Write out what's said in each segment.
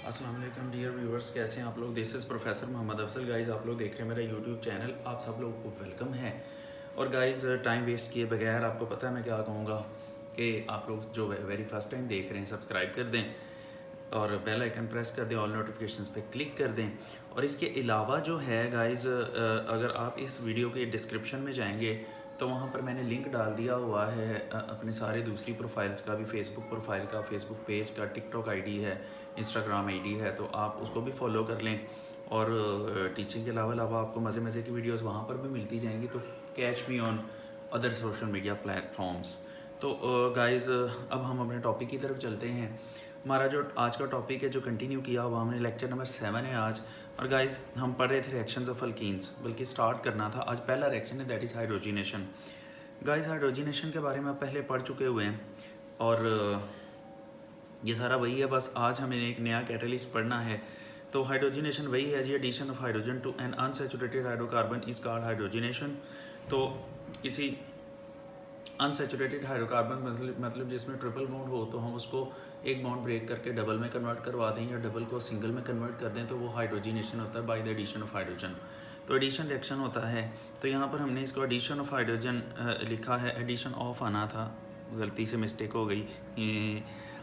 अस्सलाम वालेकुम dear viewers, कैसे हैं आप लोग। This is professor Mohammad Afsal. Guys आप लोग देख रहे हैं मेरा यूट्यूब चैनल, आप सब लोगों को वेलकम है। और गाइज़ टाइम वेस्ट किए बगैर आपको पता है मैं क्या कहूँगा कि आप लोग जो वेरी फर्स्ट टाइम देख रहे हैं सब्सक्राइब कर दें और बेल आइकन प्रेस कर दें, ऑल नोटिफिकेशंस पे क्लिक कर दें। और इसके अलावा जो है गाइज़, अगर आप इस वीडियो के डिस्क्रिप्शन में जाएंगे तो वहाँ पर मैंने लिंक डाल दिया हुआ है अपने सारे दूसरी प्रोफाइल्स का भी, फेसबुक प्रोफाइल का, फेसबुक पेज का, टिकटॉक आईडी है, इंस्टाग्राम आईडी है, तो आप उसको भी फॉलो कर लें। और टीचिंग के अलावा आपको मज़े मज़े की वीडियोस वहाँ पर भी मिलती जाएंगी, तो catch me on other social media platforms. तो गाइज़ अब हम अपने टॉपिक की तरफ चलते हैं। हमारा जो आज का टॉपिक है जो कंटिन्यू किया हुआ हमने, लेक्चर नंबर 7 है आज। और गाइज़ हम पढ़ रहे थे रिएक्शंस ऑफ अल्कीन्स, बल्कि स्टार्ट करना था। आज पहला रिएक्शन है, that is hydrogenation. Guys hydrogenation के बारे में आप पहले पढ़ चुके हुए हैं और ये सारा वही है, बस आज हमें एक नया कैटलिस्ट पढ़ना है। तो हाइड्रोजिनेशन वही है जी, addition of hydrogen to an unsaturated hydrocarbon is called hydrogenation. तो किसी अनसैचुरेटेड हाइड्रोकार्बन मतलब जिसमें ट्रिपल बॉन्ड हो, तो हम उसको एक बॉन्ड ब्रेक करके डबल में कन्वर्ट करवा दें या डबल को सिंगल में कन्वर्ट कर दें, तो वो हाइड्रोजिनेशन होता है by the addition of hydrogen. तो एडिशन रिएक्शन होता है। तो यहाँ पर हमने इसको एडिशन ऑफ हाइड्रोजन लिखा है, एडिशन ऑफ आना था, गलती से मिस्टेक हो गई।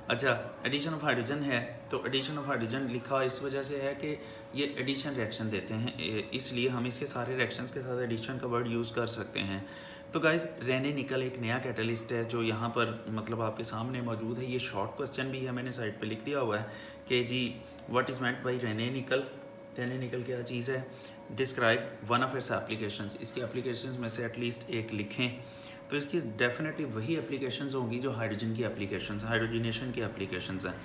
अच्छा, एडिशन ऑफ हाइड्रोजन है, तो एडिशन ऑफ हाइड्रोजन लिखा इस वजह से है कि ये एडिशन रिएक्शन देते हैं, इसलिए हम इसके सारे रिएक्शंस के साथ एडिशन का वर्ड यूज़ कर सकते हैं। तो गाइज़ रेने निकल एक नया कैटलिस्ट है जो यहाँ पर मतलब आपके सामने मौजूद है। ये शॉर्ट क्वेश्चन भी है, मैंने साइड पे लिख दिया हुआ है कि जी what is meant by Raney nickel. Raney nickel क्या चीज़ है, describe one of its applications. इसकी एप्लीकेशंस में से एटलीस्ट एक लिखें। तो इसकी डेफिनेटली वही एप्लीकेशंस होंगी जो हाइड्रोजन की एप्लीकेशंस, हाइड्रोजिनेशन की एप्लीकेशंस हैं।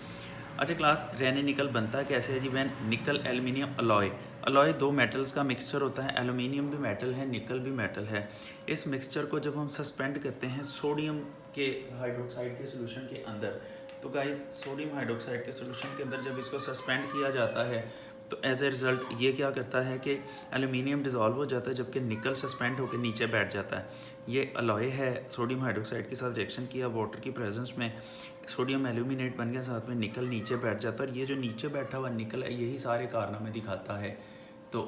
अच्छा क्लास, रेने निकल बनता कैसे है जी, वैन निकल एल्यूमिनियम अलॉय। अलॉय दो मेटल्स का मिक्सचर होता है, एल्यूमिनियम भी मेटल है, निकल भी मेटल है। इस मिक्सचर को जब हम सस्पेंड करते हैं सोडियम के हाइड्रोक्साइड के सोल्यूशन के अंदर, तो गाइस सोडियम हाइड्रोक्साइड के सोल्यूशन के अंदर जब इसको सस्पेंड किया जाता है तो एज ए रिज़ल्ट ये क्या करता है कि एल्यूमिनियम डिज़ोल्व हो जाता है, जबकि निकल सस्पेंड होकर नीचे बैठ जाता है। ये अलॉय है, सोडियम हाइड्रोक्साइड के साथ रिएक्शन किया वाटर की प्रेजेंस में, सोडियम एल्यूमिनेट बन गया, साथ में निकल नीचे बैठ जाता है। और ये जो नीचे बैठा हुआ निकल है यही सारे कारनामे दिखाता है। तो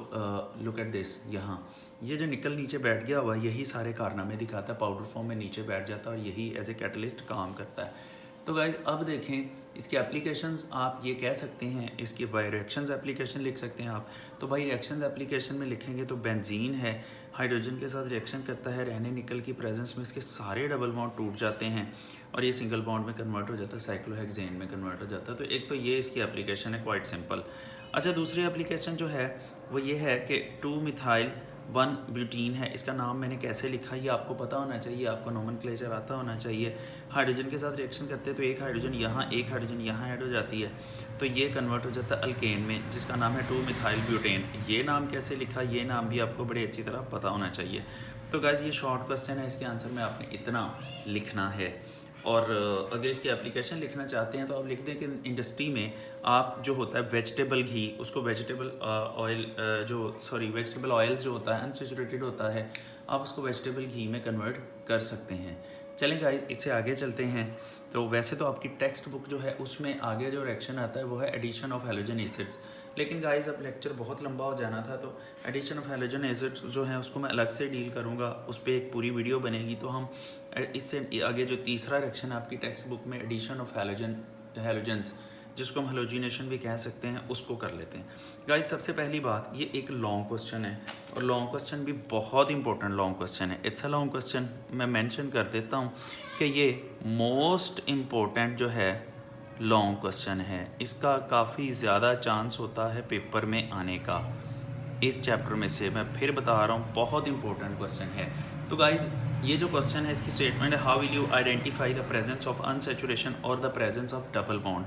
लुक एट दिस, यहाँ ये जो निकल नीचे बैठ गया हुआ यही सारे कारनामे दिखाता है, पाउडर फॉर्म में नीचे बैठ जाता है और यही एज ए कैटलिस्ट काम करता है। तो गाइज अब देखें इसकी एप्लीकेशंस, आप ये कह सकते हैं इसकी बाई रिएक्शंस एप्लीकेशन लिख सकते हैं आप। तो बाई रिएक्शंस एप्लीकेशन में लिखेंगे तो बेंजीन है, हाइड्रोजन के साथ रिएक्शन करता है, रहने निकल की प्रेजेंस में इसके सारे डबल बॉन्ड टूट जाते हैं और ये सिंगल बॉन्ड में कन्वर्ट हो जाता है, साइक्लोहेक्सेन में कन्वर्ट हो जाता है। तो एक तो ये इसकी एप्लीकेशन है, क्वाइट सिंपल। अच्छा, दूसरी एप्लीकेशन जो है वो ये है कि 2 मिथाइल 1 ब्यूटीन है। इसका नाम मैंने कैसे लिखा ये आपको पता होना चाहिए, आपको नोमेनक्लेचर आता होना चाहिए। हाइड्रोजन के साथ रिएक्शन करते हैं तो एक हाइड्रोजन यहाँ, एक हाइड्रोजन यहाँ ऐड हो जाती है, तो ये कन्वर्ट हो जाता है अल्केन में, जिसका नाम है 2 मिथाइल ब्यूटेन। ये नाम कैसे लिखा, ये नाम भी आपको बड़ी अच्छी तरह पता होना चाहिए। तो गाइज ये शॉर्ट क्वेश्चन है, इसके आंसर में आपने इतना लिखना है। और अगर इसकी एप्लीकेशन लिखना चाहते हैं तो आप लिख दें कि इंडस्ट्री में आप जो होता है वेजिटेबल घी, उसको वेजिटेबल ऑयल वेजिटेबल ऑयल जो होता है अनसेचुरेटेड होता है, आप उसको वेजिटेबल घी में कन्वर्ट कर सकते हैं। चलें गाइस इससे आगे चलते हैं। तो वैसे तो आपकी टेक्स्ट बुक जो है उसमें आगे जो रिएक्शन आता है वो है एडिशन ऑफ हैलोजन एसिड्स, लेकिन गाइस अब लेक्चर बहुत लंबा हो जाना था, तो एडिशन ऑफ हैलोजन एसिड्स जो है उसको मैं अलग से डील करूँगा, उस पर एक पूरी वीडियो बनेगी। तो हम इससे आगे जो तीसरा रिएक्शन है आपकी टेक्स्ट बुक में, एडिशन ऑफ हैलोजन्स, जिसको हम हेलोजिनेशन भी कह सकते हैं, उसको कर लेते हैं। गाइस सबसे पहली बात, ये एक लॉन्ग क्वेश्चन है और लॉन्ग क्वेश्चन भी बहुत इंपॉर्टेंट लॉन्ग क्वेश्चन है। इट्स अ लॉन्ग क्वेश्चन, मैं मेंशन कर देता हूँ कि ये मोस्ट इम्पोर्टेंट जो है लॉन्ग क्वेश्चन है, इसका काफ़ी ज़्यादा चांस होता है पेपर में आने का। इस चैप्टर में से मैं फिर बता रहा हूँ, बहुत इंपॉर्टेंट क्वेश्चन है। तो गाइज ये जो क्वेश्चन है इसकी स्टेटमेंट है, how will you identify the presence of unsaturation और the presence of double bond.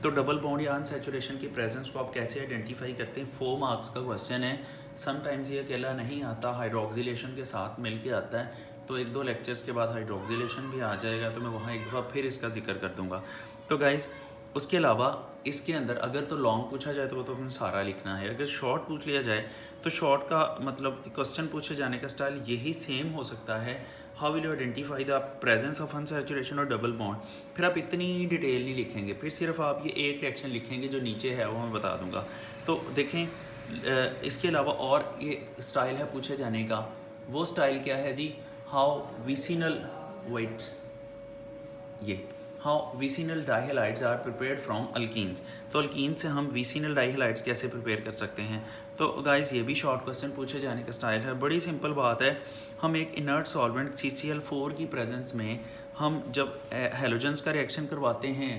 तो डबल बॉन्ड या अनसैचुरेशन की प्रेजेंस को आप कैसे आइडेंटिफाई करते हैं, 4 मार्क्स का क्वेश्चन है। समटाइम्स ये अकेला नहीं आता, हाइड्रोक्सिलेशन के साथ मिल के आता है, तो 1-2 लेक्चर्स के बाद हाइड्रोक्सिलेशन भी आ जाएगा, तो मैं वहाँ एक दफ़ा फिर इसका जिक्र कर दूँगा। तो गाइज़ उसके अलावा इसके अंदर अगर तो लॉन्ग पूछा जाए तो वो तो अपने सारा लिखना है, अगर शॉर्ट पूछ लिया जाए तो शॉर्ट का मतलब क्वेश्चन पूछे जाने का स्टाइल यही सेम हो सकता है how will you identify the presence of unsaturation और डबल बॉन्ड। फिर आप इतनी डिटेल नहीं लिखेंगे, फिर सिर्फ आप ये एक रिएक्शन लिखेंगे जो नीचे है वो मैं बता दूंगा। तो देखें इसके अलावा और ये स्टाइल है पूछे जाने का, वो स्टाइल क्या है जी, हाउ विसिनल वेट्स, ये how vicinal dihalides are prepared from alkenes. तो अल्कीन से हम विसिनल डाइहैलाइड्स कैसे प्रिपेयर कर सकते हैं। तो गाइस ये भी शॉर्ट क्वेश्चन पूछे जाने का स्टाइल है, बड़ी सिंपल बात है। हम एक इनर्ट सॉल्वेंट CCl4 की प्रेजेंस में हम जब हेलोजेंस का रिएक्शन करवाते हैं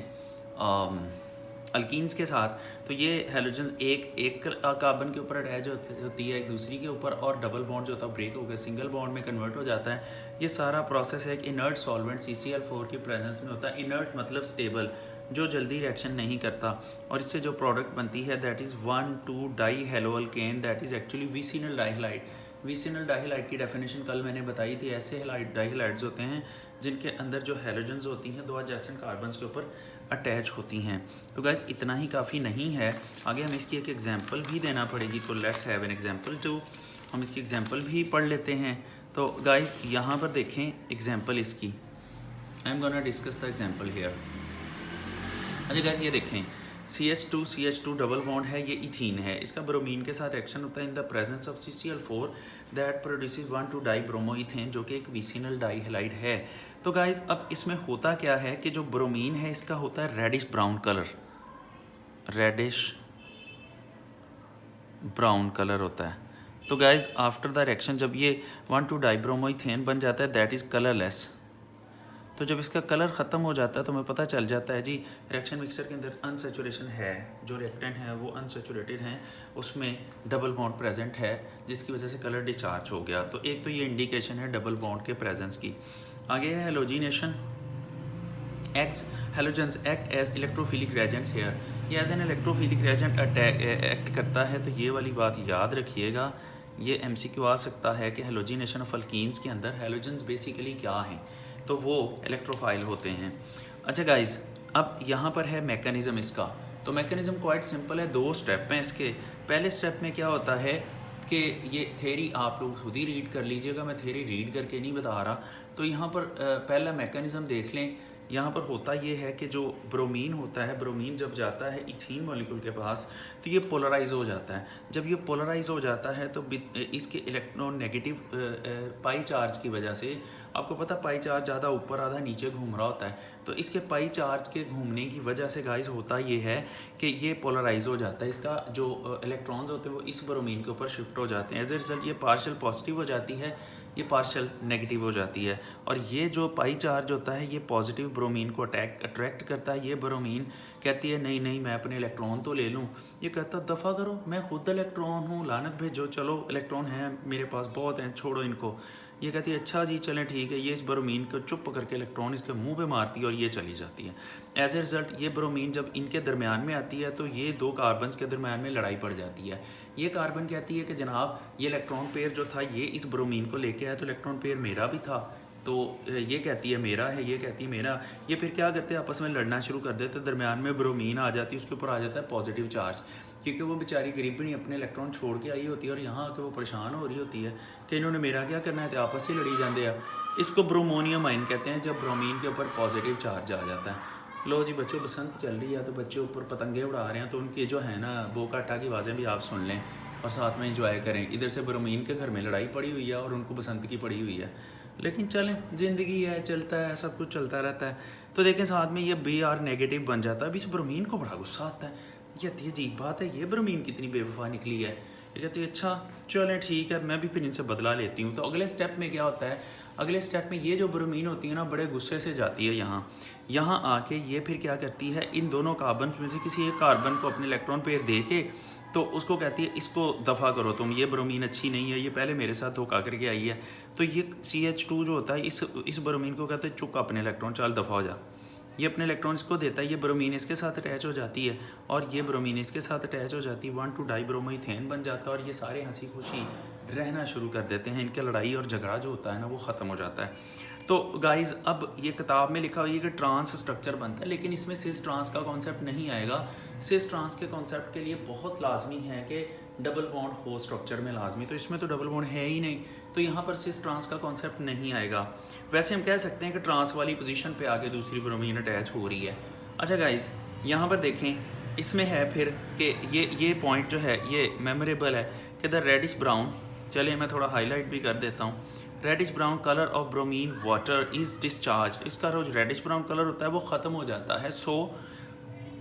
अल्कीन्स के साथ, तो ये हेलोजेंस एक कार्बन के ऊपर अटैच होती है एक दूसरी के ऊपर, और डबल बॉन्ड जो होता है ब्रेक होकर सिंगल बॉन्ड में कन्वर्ट हो जाता है। ये सारा प्रोसेस है एक इनर्ट सॉल्वेंट CCl4 की प्रेजेंस में होता है। इनर्ट मतलब स्टेबल, जो जल्दी रिएक्शन नहीं करता, और इससे जो प्रोडक्ट बनती है दैट इज़ 1,2-डाईहेलोअल्केन, that is actually vicinal dihalide. Vicinal dihalide की डेफिनेशन कल मैंने बताई थी। ऐसे डाइहैलाइड्स होते हैं जिनके अंदर जो हेलोजेंस होती हैं दो एडजेसेंट कार्बन्स के ऊपर अटैच होती हैं। तो गाइस इतना ही काफ़ी नहीं है, आगे हम इसकी एक एग्जांपल भी देना पड़ेगी। तो let's have an example to, हम इसकी एग्जांपल भी पढ़ लेते हैं। तो गाइस यहाँ पर देखें एग्जांपल इसकी, I am gonna discuss the example here. अच्छा गाइस ये देखें CH2 डबल बॉन्ड है, ये इथीन है, इसका ब्रोमीन के साथ रिएक्शन होता है in the presence of CCl4 that produces 1,2-डाईब्रोमोइथेन, जो कि एक विसिनल डाइहैलाइड है। तो गाइस अब इसमें होता क्या है कि जो ब्रोमीन है इसका होता है reddish brown colour, reddish brown colour होता है। तो गाइस आफ्टर द रिएक्शन जब ये 1,2-डाईब्रोमोइथेन बन जाता है दैट इज़ कलरलेस। तो जब इसका कलर ख़त्म हो जाता है तो हमें पता चल जाता है जी रिएक्शन मिक्सर के अंदर अनसैचुरेशन है, जो रिएक्टेंट है वो अनसैचुरेटेड हैं, उसमें डबल बॉन्ड प्रेजेंट है जिसकी वजह से कलर डिस्चार्ज हो गया। तो एक तो ये इंडिकेशन है डबल बॉन्ड के प्रेजेंस की। आगे है halogenation. Halogens act as electrophilic reagents here, ये as an electrophilic reagent act करता है। तो ये वाली बात याद रखिएगा, ये MCQ आ सकता है कि हेलोजिनेशन ऑफ अल्कीन्स के अंदर हेलोजेंस बेसिकली क्या हैं, तो वो इलेक्ट्रोफाइल होते हैं। अच्छा गाइस अब यहाँ पर है मैकेनिज़्म इसका। तो मैकेनिज़्म क्वाइट सिंपल है, 2 स्टेप हैं इसके। पहले स्टेप में क्या होता है कि ये थ्योरी आप लोग खुद ही रीड कर लीजिएगा, मैं थ्योरी रीड करके नहीं बता रहा। तो यहाँ पर पहला मैकेनिज़्म देख लें। यहाँ पर होता ये है कि जो ब्रोमीन होता है, ब्रोमीन जब जाता है इथीन मॉलिक्यूल के पास तो ये पोलराइज हो जाता है। जब ये पोलराइज हो जाता है तो इसके इलेक्ट्रॉन नेगेटिव पाई चार्ज की वजह से, आपको पता पाई चार्ज ज़्यादा ऊपर आधा नीचे घूम रहा होता है, तो इसके पाई चार्ज के घूमने की वजह से गाइस होता ये है कि ये पोलराइज हो जाता है। इसका जो इलेक्ट्रॉन्स होते हैं वो इस ब्रोमीन के ऊपर शिफ्ट हो जाते हैं। एज ए रिजल्ट ये पार्शियल पॉजिटिव हो जाती है, ये पार्शियल नेगेटिव हो जाती है। और ये जो पाई चार्ज होता है ये पॉजिटिव ब्रोमीन को अट्रैक्ट करता है। ये ब्रोमीन कहती है नहीं नहीं मैं अपने इलेक्ट्रॉन तो ले लूँ, ये कहता दफ़ा करो मैं खुद इलेक्ट्रॉन हूँ, लानत भेजो, चलो इलेक्ट्रॉन हैं मेरे पास बहुत हैं, छोड़ो इनको। ये कहती है अच्छा जी चलें ठीक है, ये इस ब्रोमीन को चुप करके इलेक्ट्रॉन इसके मुंह पे मारती है और ये चली जाती है। एज ए रिजल्ट ये ब्रोमीन जब इनके दरमियान में आती है तो ये 2 कार्बन्स के दरमियान में लड़ाई पड़ जाती है। ये कार्बन कहती है कि जनाब ये इलेक्ट्रॉन पेयर जो था ये इस ब्रोमीन को लेके आया तो इलेक्ट्रॉन पेयर मेरा भी था, तो ये कहती है मेरा है, ये कहती है मेरा। ये फिर क्या करते हैं आपस में लड़ना शुरू कर देते, दरमियान में ब्रोमीन आ जाती है, उसके ऊपर आ जाता है पॉजिटिव चार्ज, क्योंकि वो बेचारी गरीबनी अपने इलेक्ट्रॉन छोड़ के आई होती है और यहाँ आके वो परेशान हो रही होती है कि इन्होंने मेरा क्या करना है, तो आपस ही लड़ी जाते हैं। इसको ब्रोमोनियम आयन कहते हैं जब ब्रोमीन के ऊपर पॉजिटिव चार्ज आ जाता है। लो जी बच्चों बसंत चल रही है तो बच्चे ऊपर पतंगे उड़ा रहे हैं, तो उनकी जो है ना बोकाटा की आवाज़ें भी आप सुन लें और साथ में इंजॉय करें। इधर से ब्रोमीन के घर में लड़ाई पड़ी हुई है और उनको बसंत की पड़ी हुई है, लेकिन चलें ज़िंदगी है, चलता है, सब कुछ चलता रहता है। तो देखें साथ में ये Br नेगेटिव बन जाता है। अब इस ब्रोमीन को बड़ा गुस्सा आता है, ये कहती है अजीब बात है, ये ब्रोमीन कितनी बेवफा निकली है। ये कहती है अच्छा चलें ठीक है मैं भी फिर इनसे बदला लेती हूँ। तो अगले स्टेप में क्या होता है, अगले स्टेप में ये जो ब्रोमीन होती है ना बड़े गुस्से से जाती है यहाँ आके ये फिर क्या करती है, इन दोनों कार्बन में से किसी एक कार्बन को अपने इलेक्ट्रॉन पेयर दे के तो उसको कहती है इसको दफ़ा करो तुम, ये ब्रोमीन अच्छी नहीं है, ये पहले मेरे साथ धोखा करके आई है। तो ये CH2 जो होता है इस ब्रोमीन को कहते हैं चुक अपने इलेक्ट्रॉन, चल दफ़ा हो जा। ये अपने इलेक्ट्रॉन इसको देता है, ये ब्रोमीन इसके साथ अटैच हो जाती है और ये ब्रोमीन इसके साथ अटैच हो जाती है, 1,2-डाईब्रोमोइथेन बन जाता है और ये सारे हंसी खुशी रहना शुरू कर देते हैं। इनके लड़ाई और झगड़ा जो होता है ना वो ख़त्म हो जाता है। तो गाइज़ अब ये किताब में लिखा हुआ है कि ट्रांस स्ट्रक्चर बनता है, लेकिन इसमें सिस ट्रांस का कॉन्सेप्ट नहीं आएगा। सिस ट्रांस के कॉन्सेप्ट के लिए बहुत लाजमी है कि डबल बॉन्ड हो स्ट्रक्चर में लाजमी, तो इसमें तो डबल बॉन्ड है ही नहीं, तो यहाँ पर सिस ट्रांस का कॉन्सेप्ट नहीं आएगा। वैसे हम कह सकते हैं कि ट्रांस वाली पोजीशन पे आके दूसरी ब्रोमीन अटैच हो रही है। अच्छा गाइज, यहाँ पर देखें, इसमें है फिर कि ये पॉइंट जो है ये मेमोरेबल है कि द रेडिश ब्राउन, चलिए मैं थोड़ा हाईलाइट भी कर देता हूँ। Reddish brown colour of bromine water is discharge, इसका जो रेडिश ब्राउन कलर होता है वो ख़त्म हो जाता है। So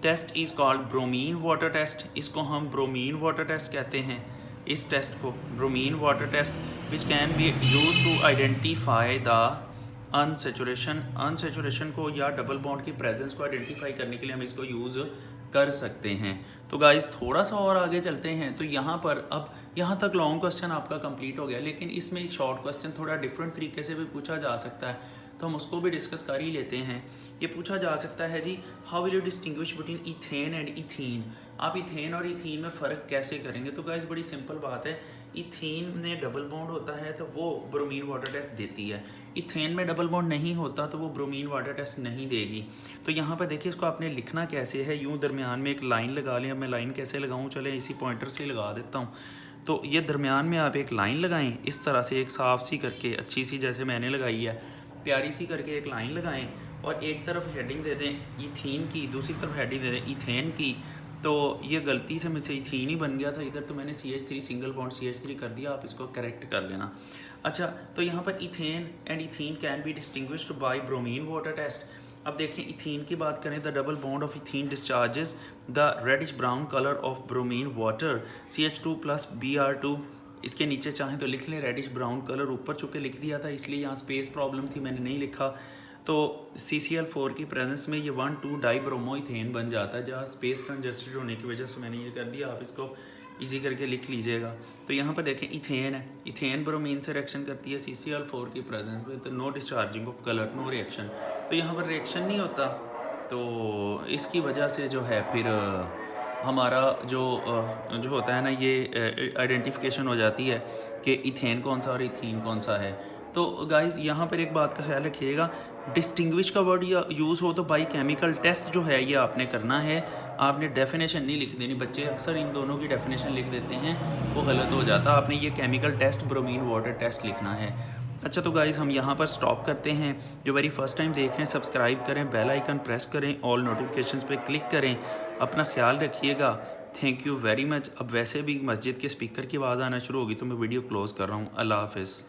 test is called bromine water test, इसको हम ब्रोमीन वाटर टेस्ट कहते हैं। इस टेस्ट को bromine water test which can be use to identify the unsaturation को या डबल बॉन्ड की प्रेजेंस को आइडेंटिफाई करने के लिए हम इसको यूज़ कर सकते हैं। तो गाइज थोड़ा सा और आगे चलते हैं, तो यहाँ पर अब यहाँ तक लॉन्ग क्वेश्चन आपका कंप्लीट हो गया, लेकिन इसमें एक शॉर्ट क्वेश्चन थोड़ा डिफरेंट तरीके से भी पूछा जा सकता है, तो हम उसको भी डिस्कस कर ही लेते हैं। ये पूछा जा सकता है जी, how will you distinguish between ethane and ethene, आप इथेन और इथीन में फ़र्क कैसे करेंगे। तो गाइज बड़ी सिंपल बात है, इथीन में डबल बॉन्ड होता है तो वो ब्रोमीन वाटर टेस्ट देती है, इथेन में डबल बॉन्ड नहीं होता तो वो ब्रोमीन वाटर टेस्ट नहीं देगी। तो यहाँ पर देखिए इसको आपने लिखना कैसे है, यूँ दरमियान में एक लाइन लगा लें। अब मैं लाइन कैसे लगाऊँ, चले इसी पॉइंटर से लगा देता हूँ। तो ये दरमियान में आप एक लाइन लगाएं इस तरह से, एक साफ सी करके, अच्छी सी जैसे मैंने लगाई है, प्यारी सी करके एक लाइन लगाएं और एक तरफ हेडिंग दे दें इथीन की, दूसरी तरफ हेडिंग दे दें इथेन की। तो ये गलती से मुझसे इथीन ही बन गया था इधर, तो मैंने CH3 सिंगल बॉन्ड CH3 कर दिया, आप इसको करेक्ट कर लेना। अच्छा, तो यहाँ पर ethane and ethene can be distinguished by bromine water test. अब देखें, इथीन की बात करें, the double bond of ethene discharges the reddish brown colour of bromine water CH2 + Br2। इसके नीचे चाहें तो लिख लें रेडिश ब्राउन कलर, ऊपर चुके लिख दिया था इसलिए यहाँ स्पेस प्रॉब्लम थी, मैंने नहीं लिखा। तो CCl4 की प्रेजेंस में ये 1,2 डाइब्रोमोइथेन बन जाता है, जहाँ स्पेस कंजस्टेड होने की वजह से मैंने ये कर दिया, आप इसको इजी करके लिख लीजिएगा। तो यहाँ पर देखें इथेन है, इथेन ब्रोमीन से रिएक्शन करती है CCl4 की प्रेजेंस में, तो no discharging of colour, no reaction, तो यहाँ पर रिएक्शन नहीं होता। तो इसकी वजह से जो है फिर हमारा जो होता है ना, ये आइडेंटिफिकेशन हो जाती है कि इथेन कौन सा और इथीन कौन सा है। तो गाइज़ यहाँ पर एक बात का ख्याल रखिएगा, डिस्टिंग्विश का वर्ड या यूज़ हो तो बाई केमिकल टेस्ट जो है ये आपने करना है, आपने डेफिनेशन नहीं लिख देनी। बच्चे अक्सर इन दोनों की डेफिनेशन लिख देते हैं, वो गलत हो जाता, आपने ये chemical test bromine water test लिखना है। अच्छा, तो गाइज़ हम यहाँ पर स्टॉप करते हैं। जो वेरी फर्स्ट टाइम देख रहे हैं, सब्सक्राइब करें, बेल आइकन प्रेस करें, ऑल नोटिफिकेशंस पे क्लिक करें, अपना ख्याल रखिएगा। Thank you very much. अब वैसे भी मस्जिद के स्पीकर की आवाज़ आना शुरू होगी तो मैं वीडियो क्लोज़ कर रहा हूँ। अल्लाह हाफ़िज़।